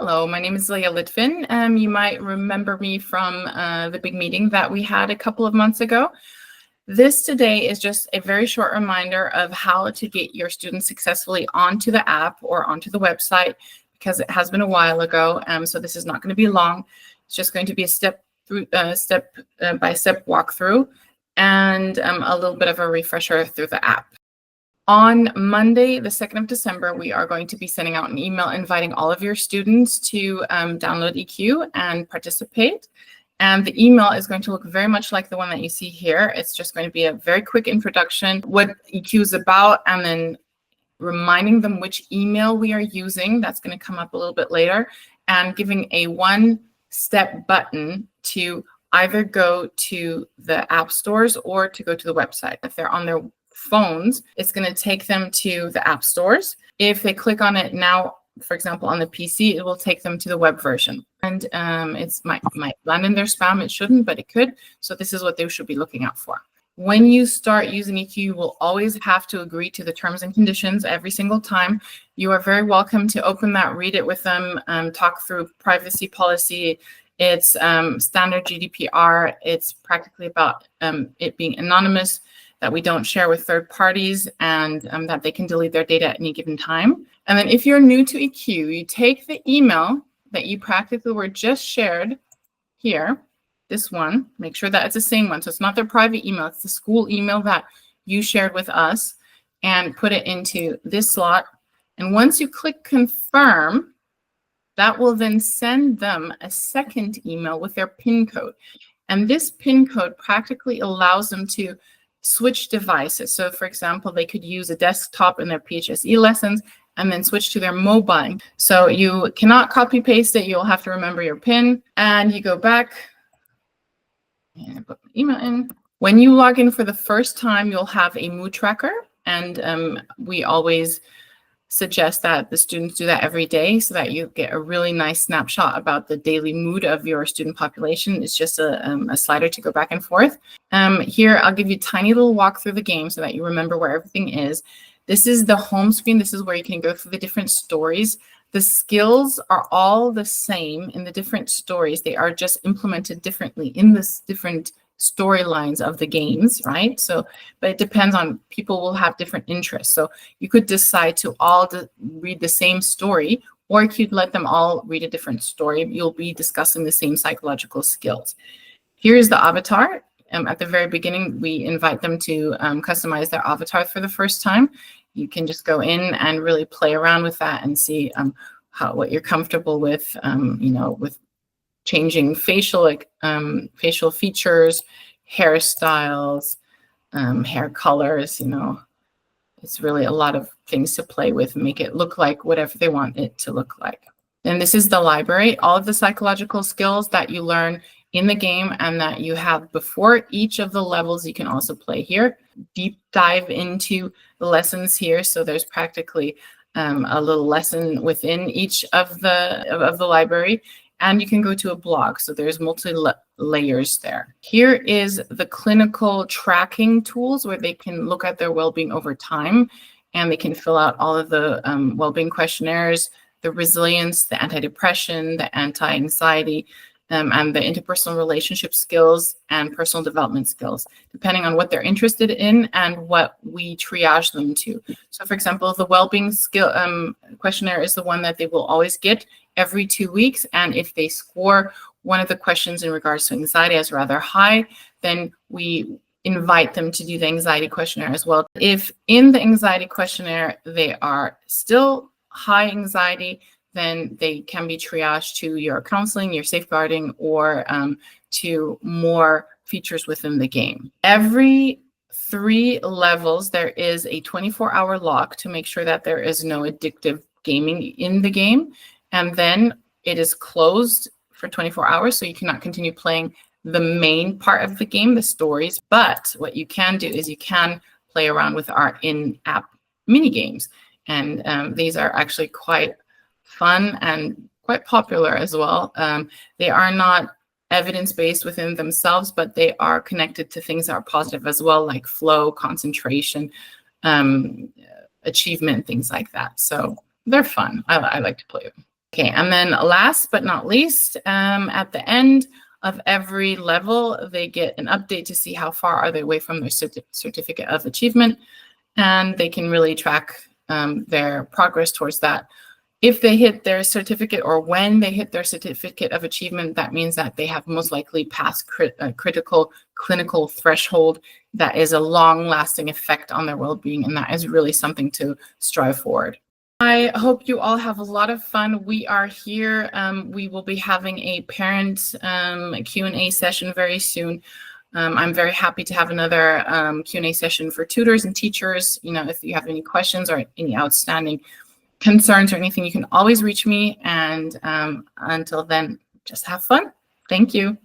Hello, my name is Leah Litvin. You might remember me from the big meeting that we had a couple of months ago. This today is just a very short reminder of how to get your students successfully onto the app or onto the website, because it has been a while ago. So this is not going to be long. It's just going to be a step by step walkthrough and a little bit of a refresher through the app. On Monday, the 2nd of December, we are going to be sending out an email inviting all of your students to download eQuoo and participate. And the email is going to look very much like the one that you see here. It's just going to be a very quick introduction, what eQuoo is about, and then reminding them which email we are using. That's going to come up a little bit later, and giving a one-step button to either go to the app stores or to go to the website. If they're on their phones, it's going to take them to the app stores. If they click on it now, for example, on the PC, it will take them to the web version. And it might land in their spam. It shouldn't, but it could. So this is what they should be looking out for. When you start using eQuoo, you will always have to agree to the terms and conditions every single time. You are very welcome to open that, read it with them, talk through privacy policy. It's standard GDPR. It's practically about it being anonymous, that we don't share with third parties, and that they can delete their data at any given time. And then if you're new to eQuoo, you take the email that you practically were just shared here, this one, make sure that it's the same one. So it's not their private email, it's the school email that you shared with us, and put it into this slot. And once you click confirm, that will then send them a second email with their PIN code. And this PIN code practically allows them to switch devices. So for example, they could use a desktop in their PHSE lessons and then switch to their mobile. So you cannot copy paste it. You'll have to remember your PIN, and you go back and put my email in. When you log in for the first time, you'll have a mood tracker, and we always suggest that the students do that every day so that you get a really nice snapshot about the daily mood of your student population. It's just a slider to go back and forth. Here, I'll give you a tiny little walk through the game so that you remember where everything is. This is the home screen. This is where you can go through the different stories. The skills are all the same in the different stories. They are just implemented differently in this different storylines of the games, right? So, but it depends on, people will have different interests. So you could decide to all read the same story, or you could let them all read a different story. You'll be discussing the same psychological skills. Here's the avatar. At the very beginning, we invite them to customize their avatar for the first time. You can just go in and really play around with that and see what you're comfortable with, with changing facial features, hairstyles, hair colors. It's really a lot of things to play with and make it look like whatever they want it to look like. And this is the library. All of the psychological skills that you learn in the game and that you have before each of the levels, you can also play here. Deep dive into the lessons here. So there's practically a little lesson within each of the library. And you can go to a blog, so there's multi-layers there. Here is the clinical tracking tools where they can look at their well-being over time, and they can fill out all of the well-being questionnaires, the resilience, the antidepressant, the anti-anxiety, and the interpersonal relationship skills and personal development skills, depending on what they're interested in and what we triage them to. So for example, the well-being skill questionnaire is the one that they will always get every 2 weeks. And if they score one of the questions in regards to anxiety as rather high, then we invite them to do the anxiety questionnaire as well. If in the anxiety questionnaire they are still high anxiety, then they can be triaged to your counseling, your safeguarding, or to more features within the game. Every 3 levels, there is a 24-hour lock to make sure that there is no addictive gaming in the game. And then it is closed for 24 hours, so you cannot continue playing the main part of the game, the stories. But what you can do is you can play around with our in-app mini games. And these are actually quite fun and quite popular as well. They are not evidence-based within themselves, but they are connected to things that are positive as well, like flow, concentration, achievement, things like that. So they're fun. I like to play them. Okay, and then last but not least, at the end of every level, they get an update to see how far are they away from their certificate of achievement, and they can really track their progress towards that. If they hit their certificate, or when they hit their certificate of achievement, that means that they have most likely passed critical clinical threshold that is a long-lasting effect on their well-being, and that is really something to strive forward. I hope you all have a lot of fun. We are here. We will be having a parent Q&A session very soon. I'm very happy to have another Q&A session for tutors and teachers. You know, if you have any questions or any outstanding concerns or anything, you can always reach me. And until then, just have fun. Thank you.